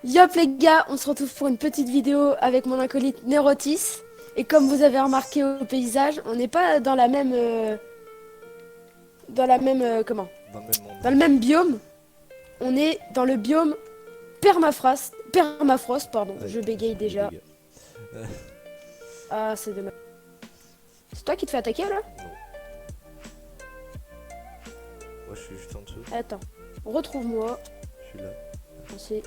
Yop les gars, on se retrouve pour une petite vidéo avec mon acolyte Neurotis. Et comme vous avez remarqué au paysage, on n'est pas dans la même... comment? Dans le même monde. Dans le même biome. On est dans le biome permafrost, pardon. Ouais, Je bégaye déjà. les dégâts. Ah, c'est dommage. C'est toi qui te fais attaquer là? Non. Moi je suis juste en dessous. Attends, retrouve-moi. Je suis là. Merci.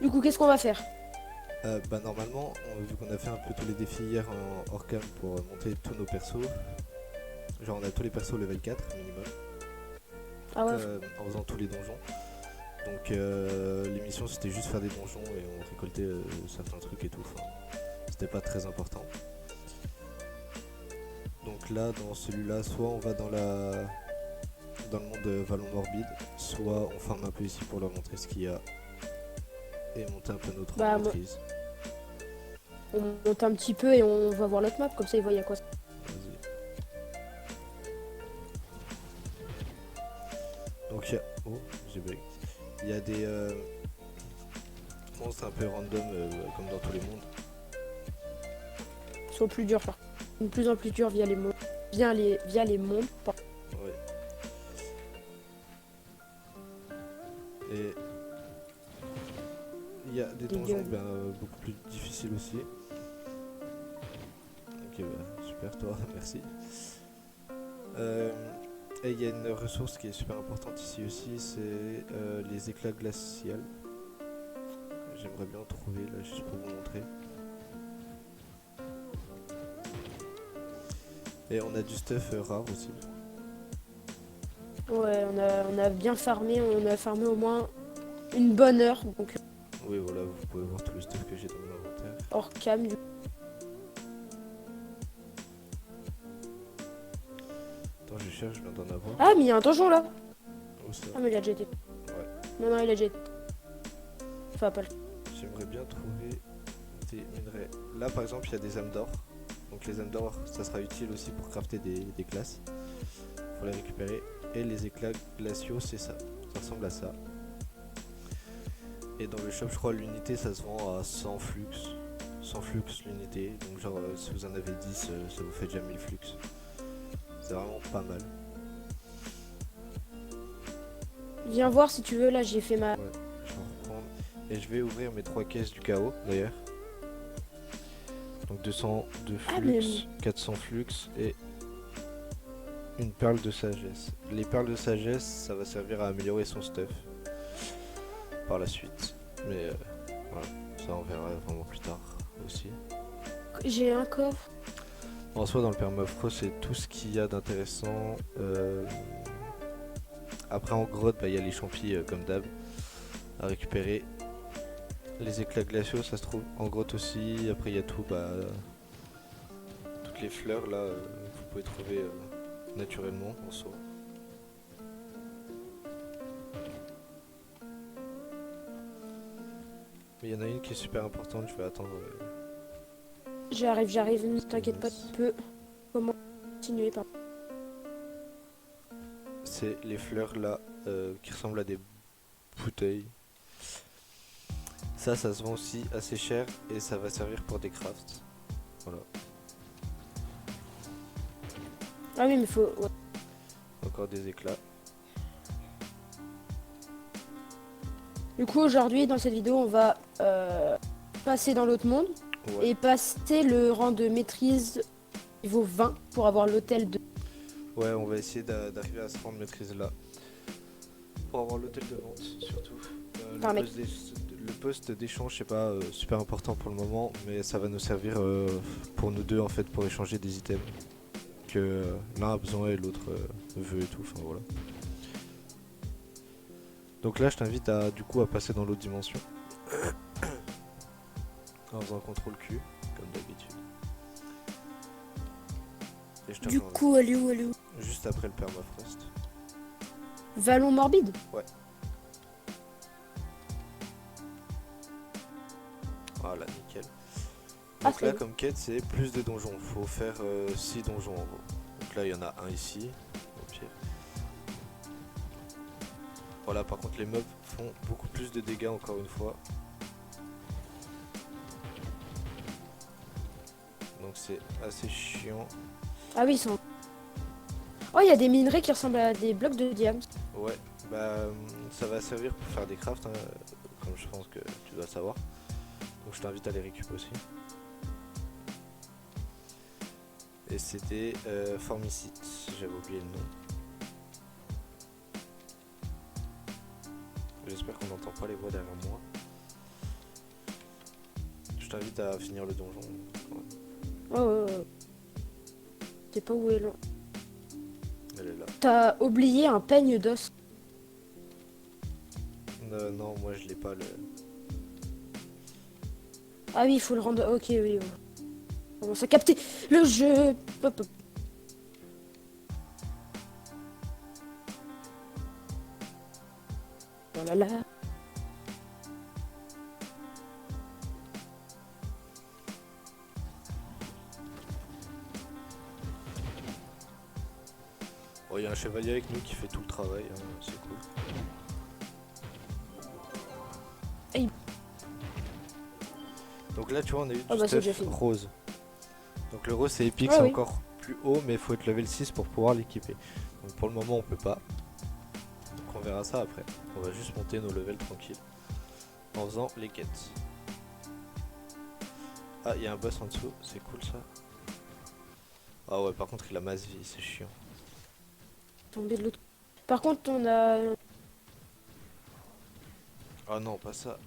Du coup, qu'est-ce qu'on va faire? Bah normalement, vu qu'on a fait un peu tous les défis hier en hors cam pour monter tous nos persos, genre on a tous les persos level 4 minimum, Ah ouais. en faisant tous les donjons. Donc l'émission c'était juste faire des donjons et on récoltait certains trucs et tout, enfin, c'était pas très important. Donc là dans celui-là, soit on va dans le monde Vallon Morbide, soit on farme un peu ici pour leur montrer ce qu'il y a et monter un peu notre maîtrise. On monte un petit peu et on va voir l'autre map, comme ça ils voient à quoi. Vas-y. Donc il y a... Oh, j'ai bug. Il y a des monstres un peu random comme dans tous les mondes. Ils sont plus durs, de plus en plus durs via les mondes. Via les mondes. Ouais. Et il y a des donjons beaucoup plus difficiles aussi. Ok, bah, super, toi, merci. Et il y a une ressource qui est super importante ici aussi, c'est les éclats glaciales. J'aimerais bien en trouver là juste pour vous montrer. Et on a du stuff rare aussi. Ouais, on a bien farmé, on a farmé au moins une bonne heure, donc Oui, voilà, vous pouvez voir tout le stuff que j'ai dans mon inventaire. hors cam. Attends, je cherche, je viens d'en avoir. Ah, mais il y a un donjon là. Où ça? Ah, mais il a déjà été. Ouais. Non, il a déjà été. Enfin, pas le... J'aimerais bien trouver des minerais. Là, par exemple, il y a des âmes d'or. Donc les âmes d'or, ça sera utile aussi pour crafter des classes. Faut les récupérer. Et les éclats glaciaux, c'est ça. Ça ressemble à ça. Et dans le shop, je crois, l'unité, ça se vend à 100 flux. 100 flux l'unité. Donc genre, si vous en avez 10, ça vous fait déjà 1000 flux. C'est vraiment pas mal. Viens voir si tu veux, là j'ai fait ma... Ouais, je vais en reprendre. Et je vais ouvrir mes 3 caisses du chaos, d'ailleurs. Donc 200 de flux, 400 flux et une perle de sagesse. Les perles de sagesse, ça va servir à améliorer son stuff par la suite. Mais voilà, ça on verra vraiment plus tard aussi. J'ai un coffre. En soi, dans le permafrost, c'est tout ce qu'il y a d'intéressant. Après, en grotte, il y a les champis comme d'hab à récupérer. Les éclats glaciaux, ça se trouve en grotte aussi. Après, il y a tout, toutes les fleurs là, vous pouvez trouver naturellement en soi. Mais il y en a une qui est super importante, je vais attendre. J'arrive, ne t'inquiète pas, tu peux. Comment continuer par... C'est les fleurs là qui ressemblent à des bouteilles. Ça se vend aussi assez cher et ça va servir pour des crafts. Voilà. Ah oui, mais faut... Ouais. Encore des éclats. Du coup, aujourd'hui, dans cette vidéo, on va passer dans l'autre monde. Ouais. Et passer le rang de maîtrise niveau 20 pour avoir l'hôtel de... Ouais, on va essayer d'arriver à ce rang de maîtrise là. Pour avoir l'hôtel de vente surtout. Le poste d'échange, c'est pas super important pour le moment, mais ça va nous servir pour nous deux en fait pour échanger des items que l'un a besoin et l'autre veut et tout, enfin voilà. Donc là je t'invite à passer dans l'autre dimension en faisant un contrôle Q comme d'habitude. Du coup, elle est où? Juste après le permafrost. Vallon Morbide? Ouais. Voilà, nickel. Ah, Donc là, comme quête, c'est plus de donjons. Faut faire 6 donjons en gros. Donc là, il y en a un ici, au pied. Voilà, par contre, les mobs font beaucoup plus de dégâts encore une fois. Donc c'est assez chiant. Ah oui, ils sont... Oh, il y a des minerais qui ressemblent à des blocs de diamants. Ouais, bah ça va servir pour faire des crafts, hein, comme je pense que tu dois savoir. Donc je t'invite à les récupérer aussi. Et c'était Formicite, j'avais oublié le nom. J'espère qu'on n'entend pas les voix derrière moi. Je t'invite à finir le donjon. Oh. Je sais pas où est là. Elle est là. T'as oublié un peigne d'os. Non, moi je l'ai pas le... Ah oui, il faut le rendre... Ok, oui. On commence à capter le jeu. Hop, hop. Oh là là. Bon, il y a un chevalier avec nous qui fait tout le travail, hein, c'est cool. Hey. Donc là tu vois on a eu du bah, c'est stuff déjà rose. Donc le rose c'est épique, Ah c'est oui. encore plus haut mais il faut être level 6 pour pouvoir l'équiper. Donc pour le moment on peut pas. Donc on verra ça après. On va juste monter nos levels tranquilles en faisant les quêtes. Ah il y a un boss en dessous, c'est cool ça. Ah ouais par contre il a masse vie, c'est chiant. Tomber de l'autre. Par contre, on a... Ah non pas ça.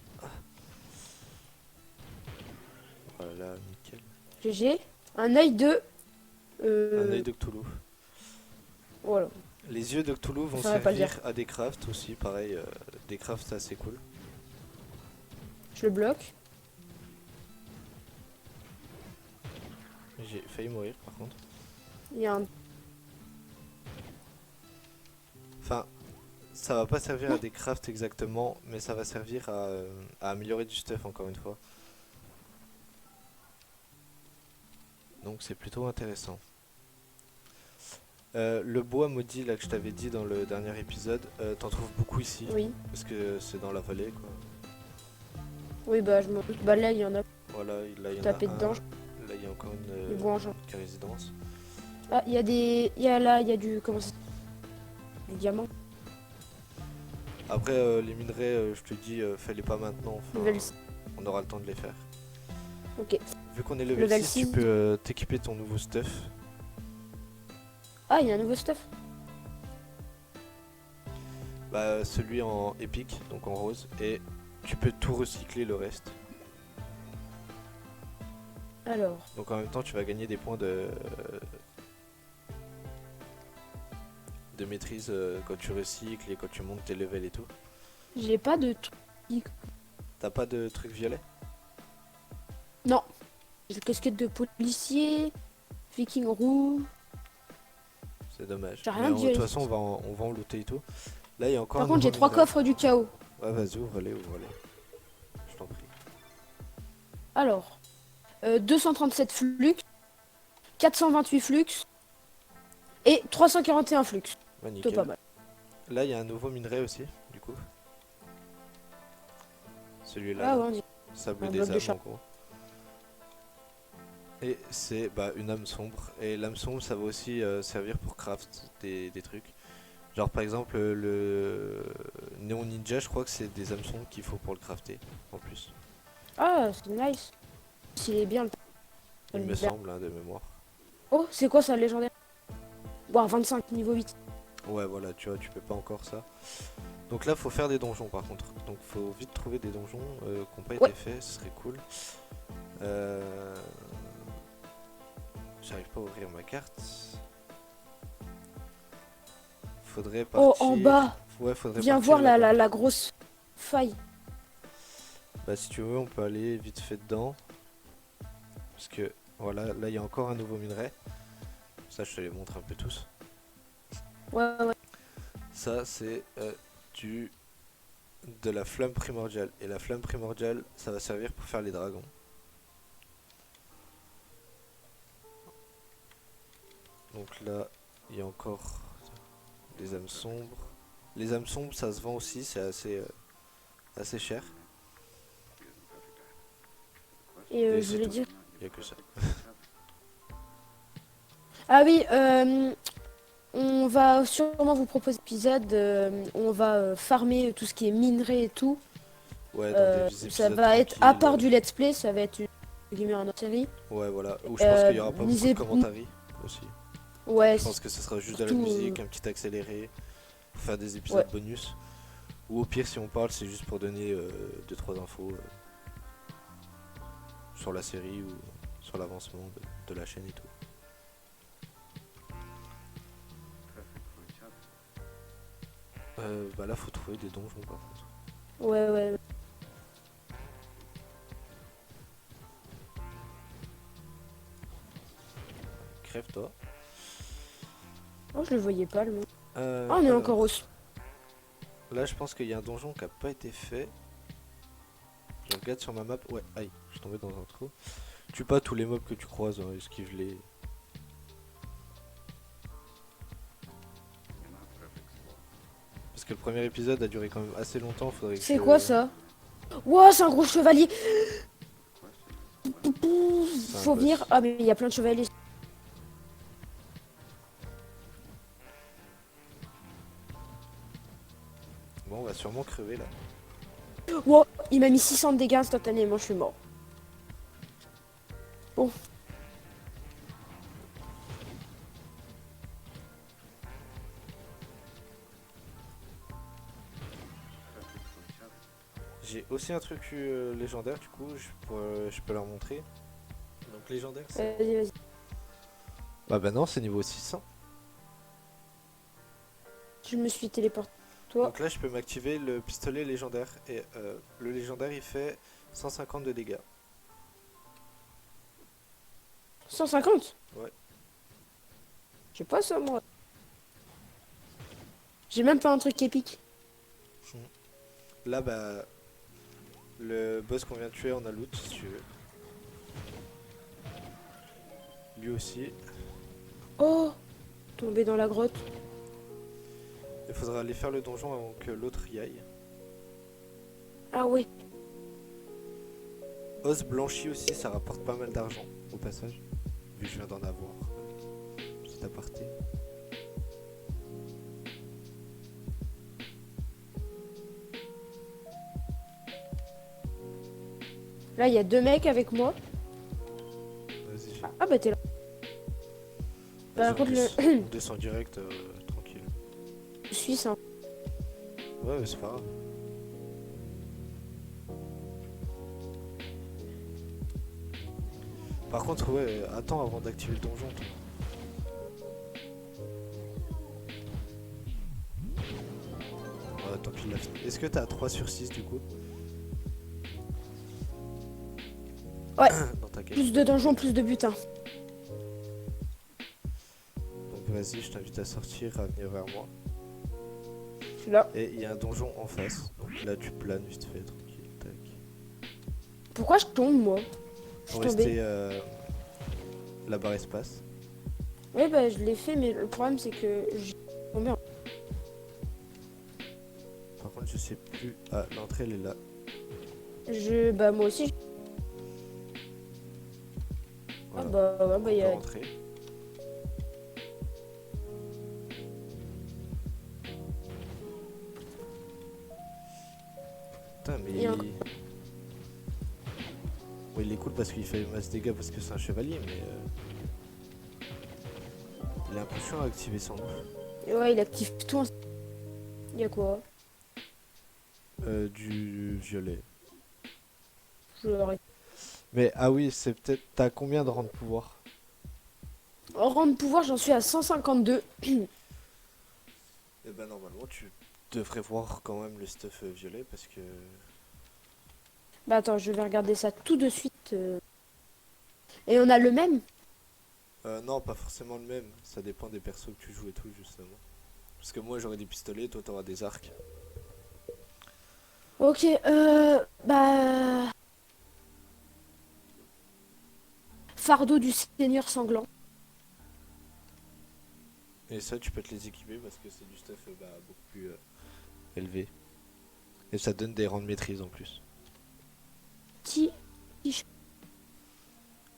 Voilà nickel. GG. Un œil de... Un œil de Cthulhu. Voilà. Les yeux de Cthulhu vont Ça va pas le servir à des crafts aussi, pareil, des crafts assez cool. Je le bloque. J'ai failli mourir par contre. Il y a un... Enfin, ça va pas servir à des crafts exactement, mais ça va servir à améliorer du stuff encore une fois. Donc c'est plutôt intéressant. Le bois maudit là que je t'avais dit dans le dernier épisode, t'en trouves beaucoup ici. Oui. Parce que c'est dans la vallée quoi. Oui, bah, je m'en doute. Bah, là, il y en a Voilà, là il y en a tapé un. dedans. Là il y a encore Du bois en genre. une résidence. Ah, il y a des... Il y a là, il y a du... Comment ça... Du diamant. Après les minerais, je te dis, fais-les pas maintenant. Enfin, Level... on aura le temps de les faire. Ok. Vu qu'on est level 6, 6. tu peux t'équiper ton nouveau stuff. Ah, il y a un nouveau stuff. Bah celui en épique, donc en rose, et tu peux tout recycler le reste. Alors... Donc en même temps tu vas gagner des points de maîtrise quand tu recycles et quand tu montes tes levels et tout. J'ai pas de truc. T'as pas de truc violet? Non. J'ai le casquette de policier. Viking roux. C'est dommage. J'ai rien Mais de de violet. toute façon on va en looter et tout. Là il y a encore Par un contre, j'ai nouveau 3 minerai. coffres du chaos. Ouais vas-y ouvre-les. Je t'en prie. Alors... 237 flux. 428 flux. Et 341 flux. Ouais, Plutôt nickel. pas mal. Là il y a un nouveau minerai aussi, du coup. Celui-là. Ah là. ouais, on dit. Sable Un des bloc de âmes char. en gros. Et c'est une âme sombre. Et l'âme sombre ça va aussi servir pour craft des trucs. Genre par exemple le Néon Ninja je crois que c'est des âmes sombres qu'il faut pour le crafter en plus. Ah, c'est nice. S'il est bien. Il me semble hein, de mémoire. Oh, c'est quoi ça, légendaire? Bon, 25, niveau 8. Ouais voilà tu vois tu peux pas encore ça. Donc là faut faire des donjons par contre. Donc faut vite trouver des donjons qui n'ont pas été faits, ce serait cool. J'arrive pas à ouvrir ma carte. Faudrait partir... Oh, en bas. Ouais, faudrait Viens partir voir là-bas. la grosse faille. Bah si tu veux on peut aller vite fait dedans. Parce que voilà, là il y a encore un nouveau minerai. Ça je te les montre un peu tous. Ouais. Ça c'est du de la flamme primordiale. Et la flamme primordiale, ça va servir pour faire les dragons. Donc là, il y a encore des âmes sombres. Les âmes sombres, ça se vend aussi, c'est assez cher. Et Et je c'est voulais tout. dire. Il n'y a que ça. Ah oui, on va sûrement vous proposer un épisode. On va farmer tout ce qui est minerai et tout. Ouais, dans des Ça épisodes va être, à tranquilles. part du let's play, ça va être une autre série. Ouais, voilà. Où je pense qu'il y aura pas beaucoup de Nisez- commentaires aussi. Ouais, Je pense que ce sera juste de la surtout, musique, un petit accéléré, pour faire des ouais. épisodes bonus. Ou au pire, si on parle, c'est juste pour donner 2-3 infos sur la série ou sur l'avancement de la chaîne et tout. Bah là, faut trouver des donjons par contre. Ouais, ouais. Crève-toi. Oh, je le voyais pas, le. Ah, on est Alors, encore au. là, je pense qu'il y a un donjon qui a pas été fait. Je regarde sur ma map. Ouais, aïe, je suis tombé dans un trou. Tue pas tous les mobs que tu croises, hein, esquive-les. Parce que le premier épisode a duré quand même assez longtemps, faudrait que C'est quoi ça? Wow, c'est un gros chevalier! C'est un Faut boss. venir. Ah, mais il y a plein de chevaliers. Bon, on va sûrement crever là. Wow, il m'a mis 600 de dégâts instantanément, je suis mort. Bon. J'ai aussi un truc légendaire du coup, je peux leur montrer. Donc légendaire c'est... Vas-y, vas-y. Bah non, c'est niveau 600. Je me suis téléporté. Toi, Donc là je peux m'activer le pistolet légendaire. Et le légendaire il fait 150 de dégâts. 150? Ouais. J'ai pas ça, moi. J'ai même pas un truc épique. Là bah... Le boss qu'on vient de tuer on a loot si tu veux. Lui aussi. Oh, tombé dans la grotte. Il faudra aller faire le donjon avant que l'autre y aille. Ah oui. Os blanchi aussi, ça rapporte pas mal d'argent au passage. Vu que je viens d'en avoir. Petit aparté. Là, il y a 2 mecs avec moi. Vas-y. Ah bah t'es là. Par contre, On descend direct, tranquille. le Suisse, hein. Ouais, mais c'est pas grave. Par contre, ouais, attends avant d'activer le donjon. Toi. Ouais, tant pis, il l'a fini. Est-ce que t'as 3 sur 6 du coup? Ouais. Dans ta quête. Plus de donjons, plus de butin. Donc vas-y, je t'invite à sortir, à venir vers moi. Je suis là. Et il y a un donjon en face. Donc là, tu planes vite fait, tranquille. Tac. Pourquoi je tombe, moi? Je suis Pour tombée. rester la barre espace. Ouais, bah je l'ai fait, mais le problème c'est que j'ai tombé en. Par contre, je sais plus. Ah, l'entrée elle est là. Bah moi aussi. Voilà. Ah bah ouais, bah On y peut a. rentrer. Putain, mais Et un- ouais, il est cool parce qu'il fait masse dégâts parce que c'est un chevalier, mais il est un peu chiant à activer son nom. Ouais, il active tout. Il y a quoi? Du violet. Je l'aurais. Mais ah oui, c'est peut-être. T'as combien de rangs de pouvoir? En rang de pouvoir, j'en suis à 152. Eh ben normalement, tu devrais voir quand même le stuff violet parce que. Bah attends, je vais regarder ça tout de suite. Et on a le même? Non, pas forcément le même. Ça dépend des persos que tu joues et tout, justement. Parce que moi j'aurai des pistolets, toi t'auras des arcs. Ok, bah... Fardeau du Seigneur Sanglant. Et ça, tu peux te les équiper parce que c'est du stuff beaucoup plus élevé. Et ça donne des rangs de maîtrise en plus. Petit... petit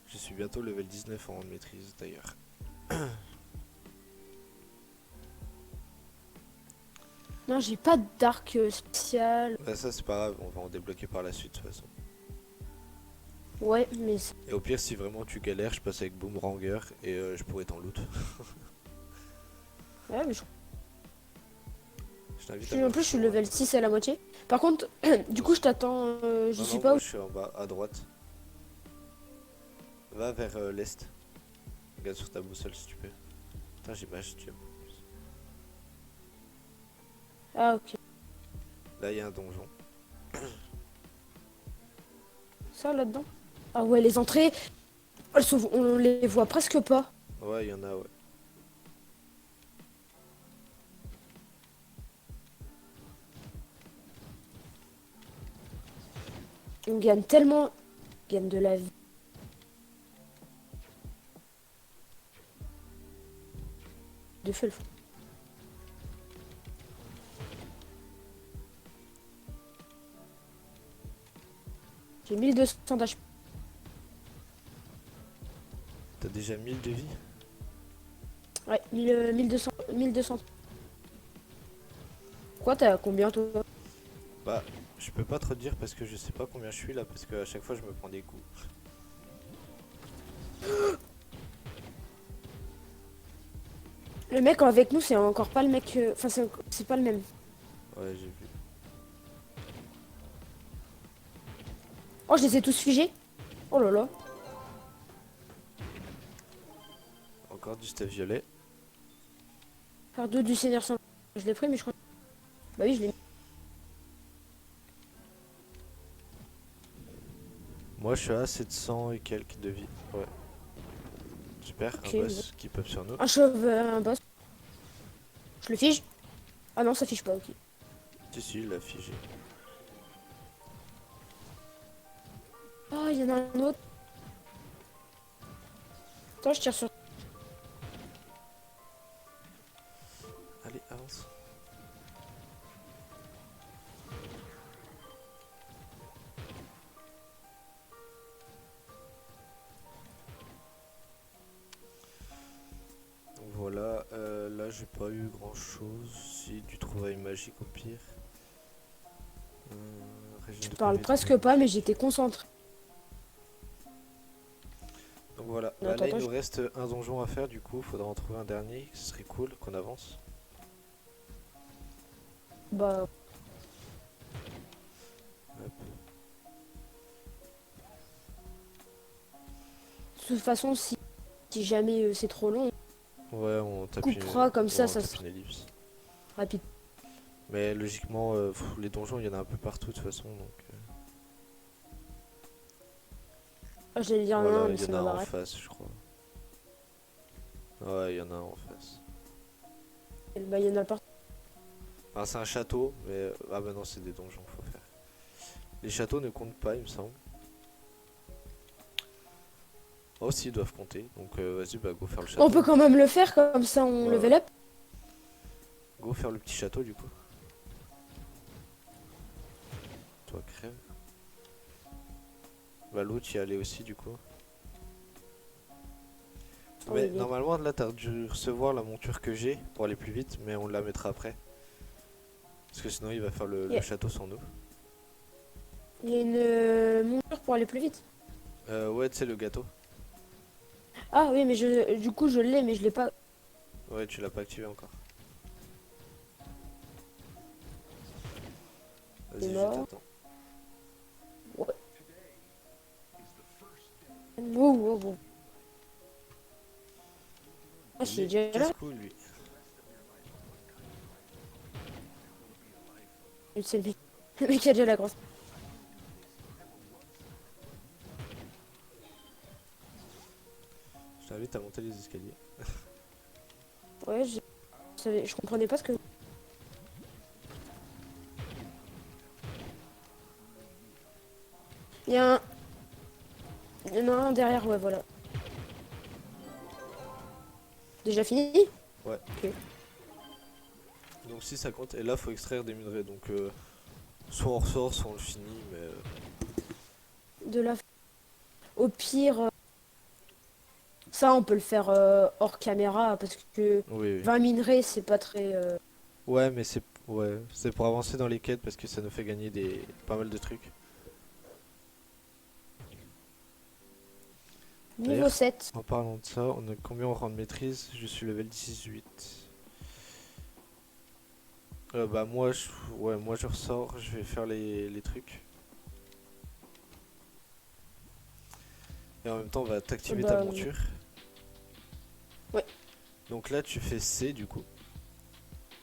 Je suis bientôt level 19 en rang de maîtrise d'ailleurs. Non, j'ai pas d'arc spécial. Bah ça c'est pas grave, on va en débloquer par la suite de toute façon. Ouais, mais... Et au pire si vraiment tu galères, je passe avec Boomerangers et je pourrais t'en loot. Ouais, mais Je t'invite à en plus, je suis level 6 à la moitié. Par contre, du coup, je t'attends... je Non, sais non, pas moi où... je suis en bas, à droite. Va vers l'est. Regarde sur ta boussole si tu peux. Putain, j'ai pas acheté. Ah, ok. Là, il y a un donjon. Ça, là-dedans. Ah ouais, les entrées, on les voit presque pas. Ouais, il y en a, ouais. On gagne tellement... On gagne de la vie. De feu, le fond. J'ai 1200 d'HP. T'as déjà 1000 de vie? Ouais, 1200... 1200. Quoi, t'as combien, toi? Bah, je peux pas trop te dire parce que je sais pas combien je suis là, parce qu'à chaque fois je me prends des coups. Le mec avec nous, c'est encore pas le mec... Enfin, c'est pas le même. Ouais, j'ai vu. Oh, je les ai tous figés. Oh là là. Encore du stuff violet. Fardeau du Seigneur sans... Je l'ai pris, mais je crois... Bah oui, je l'ai mis. Moi je suis à 700 et quelques de vie. Ouais. Super, Ok, un bon. boss qui pop sur nous. Un chauve, un boss. Je le fige. Ah non, ça fiche pas, ok. Si, si, il l'a figé. Ah, il y en a un autre. Attends, je tire sur... Allez, avance. Donc voilà, là j'ai pas eu grand chose. Si, du trouvail magique au pire. Régime Je de parle PV presque trouvé. pas, mais j'étais concentré. Donc voilà, Non, bah là attends, il attends, nous reste un donjon à faire du coup, faudra en trouver un dernier, ce serait cool qu'on avance. Bah, Hop. de toute façon, si jamais c'est trop long, Ouais, on tape coupera comme ça, on ça tape sera une ellipse. rapide. Mais logiquement, les donjons il y en a un peu partout de toute façon donc. Ah, j'allais dire non, Voilà, mais il y ça en a m'a un en barré. face je crois. Ouais, il y en a un en face. Bah, il y en a partout. Enfin, c'est un château, mais. Ah bah non, c'est des donjons, faut faire. Les châteaux ne comptent pas, il me semble. Oh, si, ils doivent compter. Donc, vas-y, bah, go faire le château. On peut quand même le faire, comme ça on Ouais, level ouais. up. Go faire le petit château, du coup. Toi, crève. Bah, l'autre y allait aussi, du coup. Oh, Mais il est- normalement, là, t'as dû recevoir la monture que j'ai pour aller plus vite, mais on la mettra après. Parce que sinon, il va faire le Yeah. château sans nous. Il y a une monture pour aller plus vite. Ouais, tu sais, le gâteau. Ah oui, mais du coup, je l'ai, mais je l'ai pas. Ouais, tu l'as pas activé encore. Il est Vas-y, je mort. t'attends. Ouais. Wow, wow, wow. Ah, Il c'est est déjà là. casse-cou, lui. C'est le mec. Le mec qui a déjà la grosse. Je t'invite à monter les escaliers. Ouais, je comprenais pas ce que. Il y a un... Il y en a un derrière, ouais, voilà. Déjà fini? Ouais. Ok. Donc si ça compte, et là faut extraire des minerais, donc soit on ressort, soit on le finit, mais De la... Au pire, ça on peut le faire hors caméra parce que oui, oui. 20 minerais c'est pas très... Ouais, mais c'est pour avancer dans les quêtes parce que ça nous fait gagner pas mal de trucs. Niveau D'ailleurs, 7. en parlant de ça, on a combien en rang de maîtrise? Je suis level 18. Bah moi je ressors, je vais faire les trucs. Et en même temps on va t'activer ta Bah, monture. ouais. Donc là tu fais C du coup.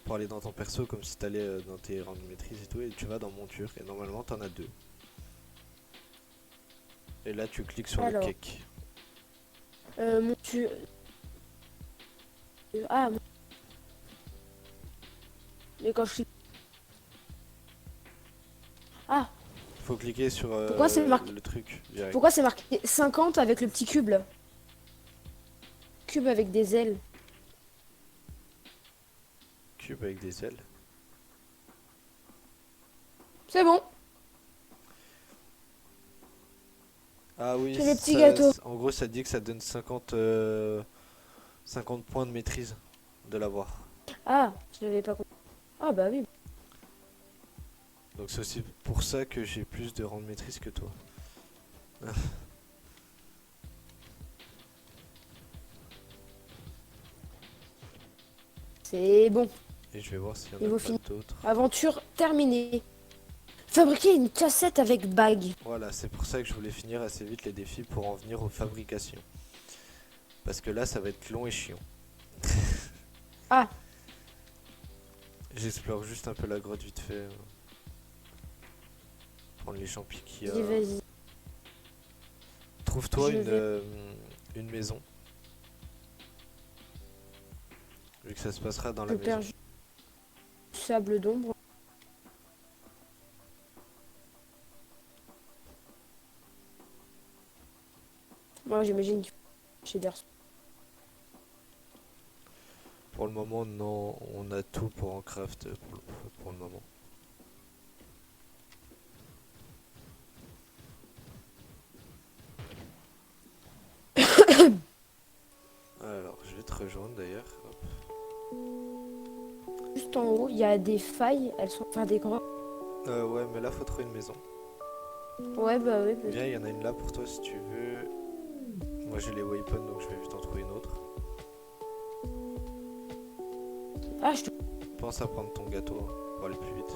Pour aller dans ton perso comme si t'allais dans tes rangs de maîtrise et tout. Et tu vas dans monture et normalement t'en as deux. Et là tu cliques sur le Alors, cake. mon tu... Ah, mais quand je suis... Ah, Faut cliquer sur pourquoi c'est marqué... le truc direct. Pourquoi c'est marqué 50 avec le petit cube là? Cube avec des ailes. Cube avec des ailes. C'est bon, Ah oui, c'est les petits gâteaux. en gros ça dit que ça donne 50 points de maîtrise de l'avoir. Ah, je l'avais pas compris. Ah bah oui. Donc c'est aussi pour ça que j'ai plus de rang de maîtrise que toi. C'est bon. Et je vais voir s'il y en a Niveau pas fini. d'autres. Aventure terminée. Fabriquer une cassette avec bague. Voilà, c'est pour ça que je voulais finir assez vite les défis pour en venir aux fabrications. Parce que là ça va être long et chiant. Ah, J'explore juste un peu la grotte vite fait. Prendre les champis qu'il y a. vas-y, vas-y. Trouve-toi Je vais. une maison. Vu que ça se passera dans Je la maison. perds du sable d'ombre. Moi, j'imagine qu'il faut chez d'air. Pour le moment, non, on a tout pour en craft pour le moment. Alors, je vais te rejoindre d'ailleurs. Hop. Juste en haut, il y a des failles. Elles sont enfin des grottes. Ouais, mais là, faut trouver une maison. Ouais, bah oui. Viens, il y en a une là pour toi si tu veux. Moi, j'ai les weapons, donc je vais vite en trouver une autre. Ah, je te... Pense à prendre ton gâteau hein, pour aller plus vite.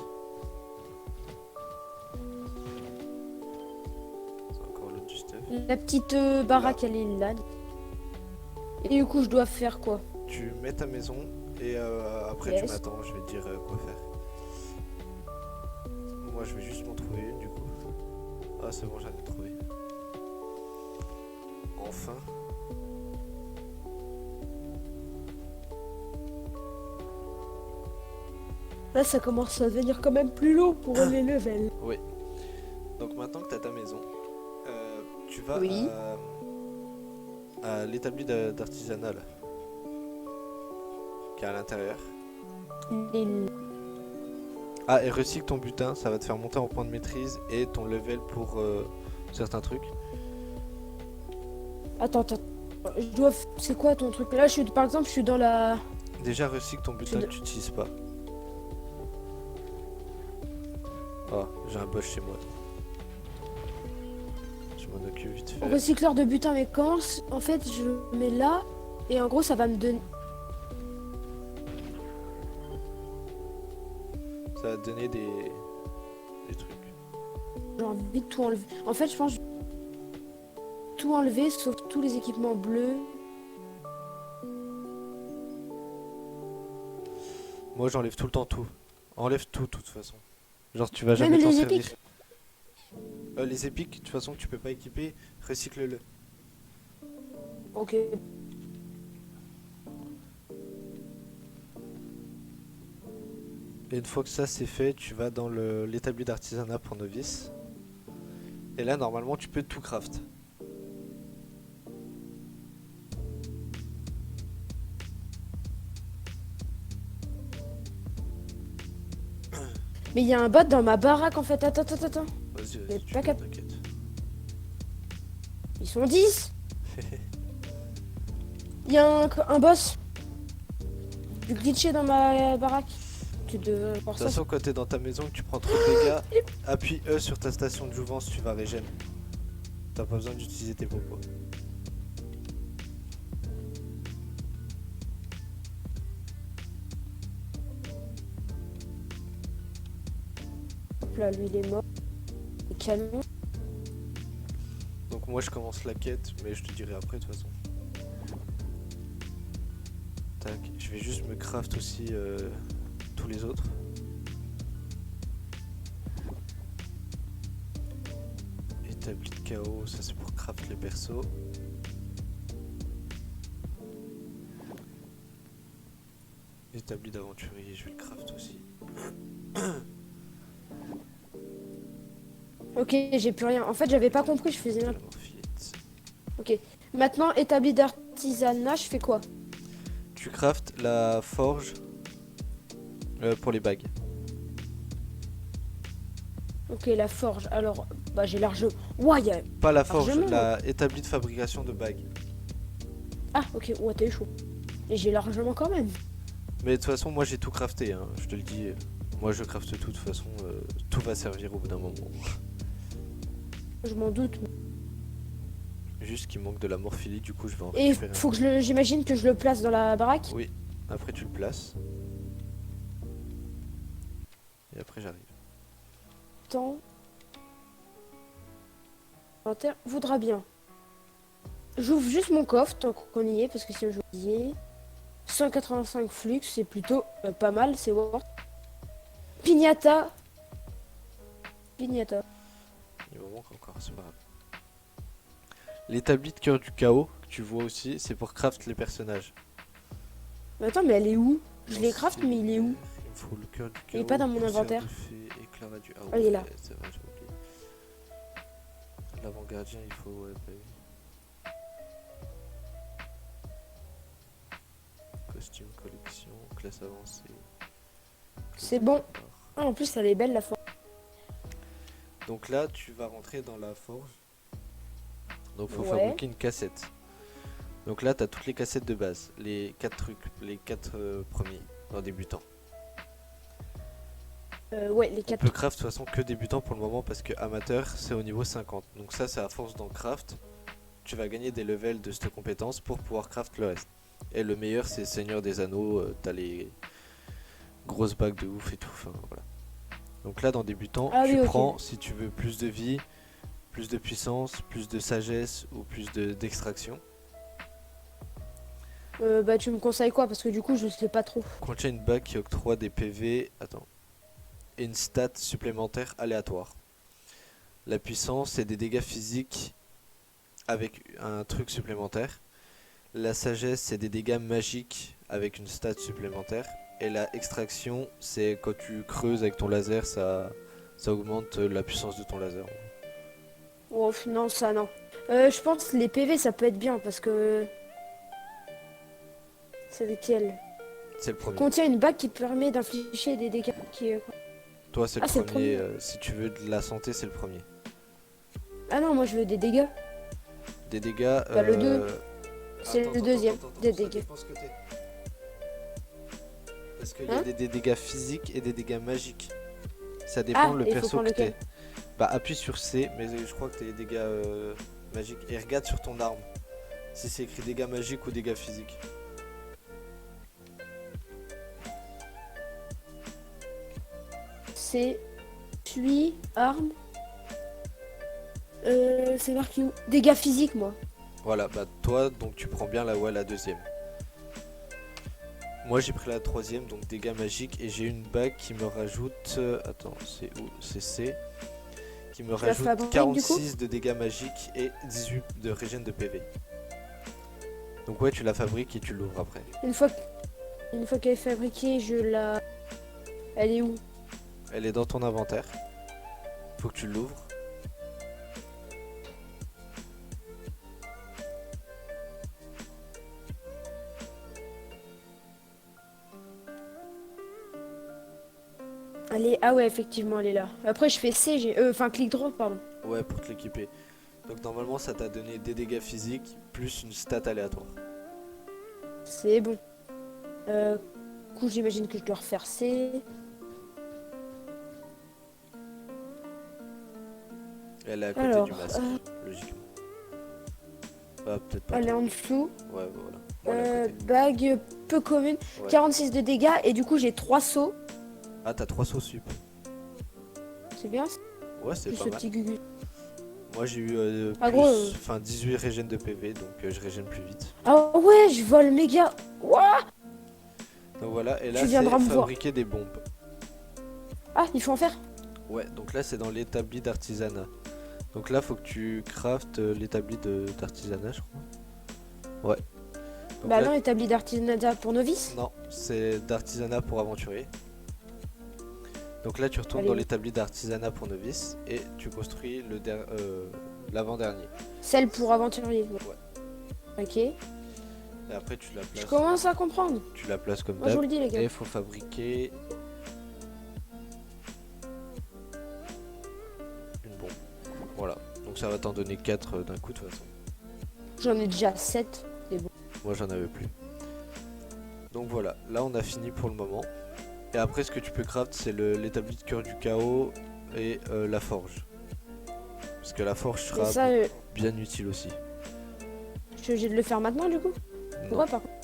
C'est encore l'autre du stuff. La petite baraque, elle est là. Et du coup, je dois faire quoi? Tu mets ta maison et après tu Yes. m'attends, je vais te dire quoi faire. Moi je vais juste m'en trouver une du coup. Ah c'est bon, j'en ai trouvé. Enfin. Là, ça commence à devenir quand même plus long pour les levels. Oui. Donc maintenant que tu as ta maison, tu vas Oui. à l'établi d'artisanat là, qui est à l'intérieur. Les... Ah, et recycle ton butin, ça va te faire monter en point de maîtrise et ton level pour certains trucs. Attends, attends. Je dois... C'est quoi ton truc? Là, je suis... par exemple, je suis dans la... Déjà recycle ton butin que tu n'utilises pas. Oh, j'ai un boss chez moi. Je m'en occupe vite fait. Recycleur de butin, mais quand en fait je le mets là et en gros ça va me donner. Ça va te donner des trucs. J'ai envie de tout enlever. En fait, je pense que je vais tout enlever sauf tous les équipements bleus. Moi j'enlève tout le temps tout. Enlève tout de toute façon. Genre tu vas Même jamais t'en les servir. épiques. Les épiques, de toute façon que tu peux pas équiper, recycle-le. Ok. Et une fois que ça c'est fait, tu vas dans l'établi d'artisanat pour novices. Et là, normalement, tu peux tout craft. Mais il y a un bot dans ma baraque en fait. Attends. Vas-y, Mais tu pas peux, cap- t'inquiète. Ils sont 10. Il y a un boss. Du glitché dans ma baraque. Tu devrais voir De ça. toute façon, quand t'es dans ta maison que tu prends trop de dégâts, appuie E sur ta station de jouvence, tu vas régène. T'as pas besoin d'utiliser tes popos. Hop là, lui il est mort. Le canon. Donc moi je commence la quête, mais je te dirai après de toute façon. Tac, je vais juste me craft aussi tous les autres. Établi de chaos, ça c'est pour craft les persos. Établi d'aventurier, je vais le craft aussi. Ok, j'ai plus rien. En fait, j'avais pas compris, je faisais De la n'importe. morphite. Ok. Maintenant, établi d'artisanat, je fais quoi? Tu craftes la forge pour les bagues. Ok, la forge. Alors, bah j'ai largement. Ouah, y a... Pas la forge, Largement. la établie de fabrication de bagues. Ah, ok, ouah, t'es chaud. Et j'ai largement quand même. Mais de toute façon, moi j'ai tout crafté, hein, je te le dis. Moi je crafte tout, de toute façon, tout va servir au bout d'un moment. Je m'en doute. Juste qu'il manque de la morphilie, du coup je vais en Et récupérer faut un. que j'imagine que je le place dans la baraque. Oui, après tu le places. Et après j'arrive. Temps. Inventaire voudra bien. J'ouvre juste mon coffre tant qu'on y est, parce que sinon je oublié. 185 flux, c'est plutôt pas mal, c'est worth. Pignata. Pignata. Il me manque encore, c'est pas grave. L'établi de cœur du chaos, que tu vois aussi, c'est pour craft les personnages. Mais attends, mais elle est où? Je Non, les craft, c'est- mais il est où? Il me faut le cœur du chaos. Il est pas dans mon poussière inventaire. de fée, éclat radieux. Ah, Ah, il est là. ouais, c'est vrai, j'ai oublié. L'avant-gardien, il faut. Ouais, bah oui. Costume, collection, classe avancée. C'est bon. Ah, en plus, elle est belle la forge. Donc là, tu vas rentrer dans la forge. Donc faut Ouais. fabriquer une cassette. Donc là, tu as toutes les cassettes de base, les 4 trucs, les 4 premiers en débutant. Ouais, les On 4. peut craft de toute façon que débutant pour le moment parce que amateur c'est au niveau 50. Donc ça, c'est à force d'en craft, tu vas gagner des levels de cette compétence pour pouvoir craft le reste. Et le meilleur, c'est Seigneur des Anneaux, t'as les grosses bagues de ouf et tout. Enfin, voilà. Donc là, dans débutant, Ah tu oui, ok. prends si tu veux plus de vie, plus de puissance, plus de sagesse ou plus d'extraction. Bah, tu me conseilles quoi? Parce que du coup, je sais pas trop. Contient une bague qui octroie des PV. Attends. Et une stat supplémentaire aléatoire. La puissance, c'est des dégâts physiques avec un truc supplémentaire. La sagesse, c'est des dégâts magiques avec une stat supplémentaire. Et la extraction, c'est quand tu creuses avec ton laser, ça augmente la puissance de ton laser. Oh, non, ça, non. Je pense que les PV, ça peut être bien parce que. C'est lequel? C'est le premier. Contient une bague qui te permet d'infliger des dégâts. Toi, c'est Ah, c'est le le premier. premier. Si tu veux de la santé, c'est le premier. Ah non, moi je veux des dégâts. Des dégâts. Bah, le deux. Attends, C'est le attends, deuxième. attends, Des ça dégâts. dépend ce que t'es. Parce qu'il y a Hein des dégâts physiques et des dégâts magiques. Ça dépend Ah, le et il faut perso prendre que t'es. lequel? Bah appuie sur C, mais je crois que t'as des dégâts magiques. Et regarde sur ton arme. Si c'est écrit dégâts magiques ou dégâts physiques. C'est. Suis, arme. C'est marqué où? Dégâts physiques, moi. Voilà, bah toi, donc tu prends bien la deuxième. Moi j'ai pris la troisième, donc dégâts magiques. Et j'ai une bague qui me rajoute... attends, c'est où? C'est C. Qui me la rajoute fabriques, 46 de dégâts magiques et 18 de régène de PV. Donc ouais, tu la fabriques et tu l'ouvres après. Une fois qu'elle est fabriquée, je la. Elle est où? Elle est dans ton inventaire. Faut que tu l'ouvres. Allez, ah ouais, effectivement, elle est là. Après, je fais C, enfin, clic droit, pardon. Ouais, pour te l'équiper. Donc normalement ça t'a donné des dégâts physiques plus une stat aléatoire. C'est bon. Du coup, j'imagine que je dois refaire C. Elle est à côté Alors, du masque, logiquement. Ah, peut-être pas elle est trop. en dessous. Ouais, bah, voilà. Moi, elle est à côté. Bague peu commune. Ouais. 46 de dégâts. Et du coup, j'ai 3 sauts. Ah, t'as 3 sauts sup. C'est bien, Ouais, c'est plus pas ce mal. petit gugu. Moi j'ai eu Ah, plus, gros, enfin 18 régènes de PV, donc je régène plus vite. Ah ouais, je vole méga. Ouah. Donc voilà, et là Tu c'est viendras me voir. fabriquer des bombes. Ah, il faut en faire. Ouais, donc là c'est dans l'établi d'artisanat. Donc là faut que tu craftes l'établi d'artisanat, je crois. Ouais. Donc Bah là, non, établi d'artisanat pour novices. non, c'est d'artisanat pour aventurier. Donc là tu retournes Allez. dans l'établi d'artisanat pour novices et tu construis l'avant-dernier. Celle pour aventurier. Ouais. Ok. Et après tu la Je places. commence à comprendre. Tu la places comme Moi, je vous d'hab. le dis, les gars. Et il faut fabriquer une bombe. Voilà. Donc ça va t'en donner 4 d'un coup de toute façon. J'en ai déjà 7. C'est bon. Moi j'en avais plus. Donc voilà, là on a fini pour le moment. Et après ce que tu peux craft c'est l'établi de cœur du chaos et la forge. Parce que la forge Et sera ça, bien utile aussi. je suis obligé de le faire maintenant, du coup. Non, Ouais, par contre.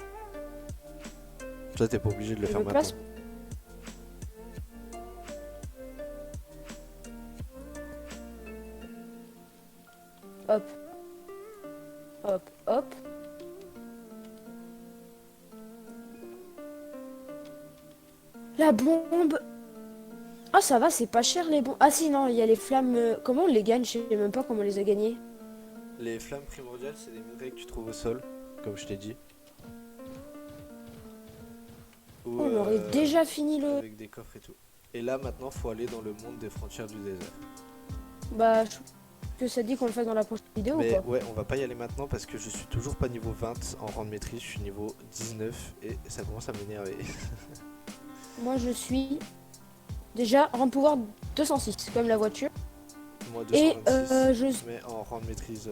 ça t'es pas obligé de le Je faire me place. maintenant. Hop. Hop, hop. La bombe. Ah, ça va, c'est pas cher les bombes. Ah si, non, il y a les flammes. Comment on les gagne? Je sais même pas comment on les a gagnées. Les flammes primordiales c'est des minerais que tu trouves au sol, comme je t'ai dit. Ou, On aurait déjà fini le... avec des coffres et tout. Et là maintenant faut aller dans le monde des frontières du désert. Bah, que ça dit qu'on le fasse dans la prochaine vidéo Mais ou pas? ouais, on va pas y aller maintenant parce que je suis toujours pas niveau 20 en rang de maîtrise, je suis niveau 19 et ça commence à m'énerver. Moi, je suis déjà rang de pouvoir 206, comme la voiture. Moi Et 226, mais en rang de maîtrise...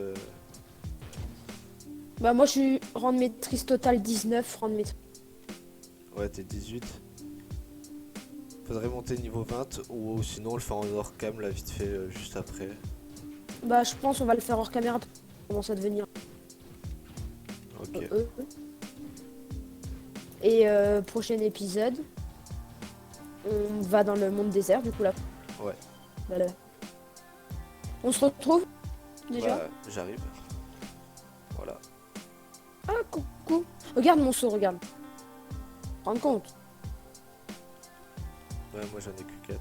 bah, moi, je suis rang de maîtrise total 19, rang de maîtrise. Ouais, t'es 18. Faudrait monter niveau 20 ou sinon on le fait en hors cam là vite fait juste après. Bah, je pense on va le faire hors caméra. Ça commence à devenir. Ok. Et prochain épisode, on va dans le monde désert, du coup là. Ouais. Voilà. On se retrouve déjà. Bah, j'arrive. Voilà. Ah, coucou. Regarde mon saut, regarde. Rends compte. Ouais, moi j'en ai que 4.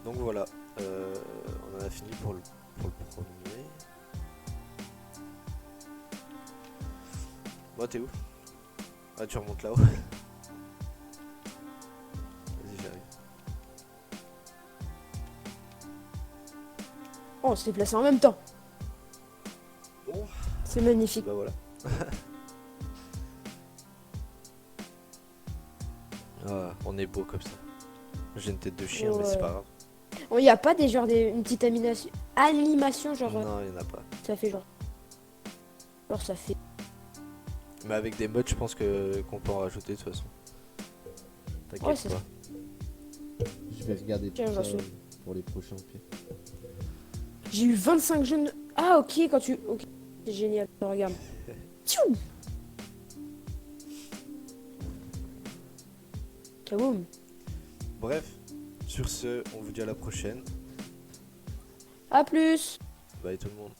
Donc voilà, on en a fini pour le premier. Moi t'es où? Ah tu remontes là-haut. Vas-y j'arrive. Oh, on s'est placé en même temps. Bon, C'est magnifique. bah voilà. Ah, on est beau comme ça. J'ai une tête de chien mais c'est Ouais. pas grave. Il n'y a pas des genres une petite animation genre Non, il y en a pas. ça fait genre ça fait Mais avec des mods je pense qu'on peut en rajouter de toute façon. T'inquiète Ouais, c'est pas. Je vais regarder tout Tiens, ça j'en suis. pour les prochains pires. j'ai eu 25 jeunes. Ah OK, quand tu OK, c'est génial. Regarde. Tchou. Kaboum. Bref, sur ce, on vous dit à la prochaine. À plus. Bye tout le monde.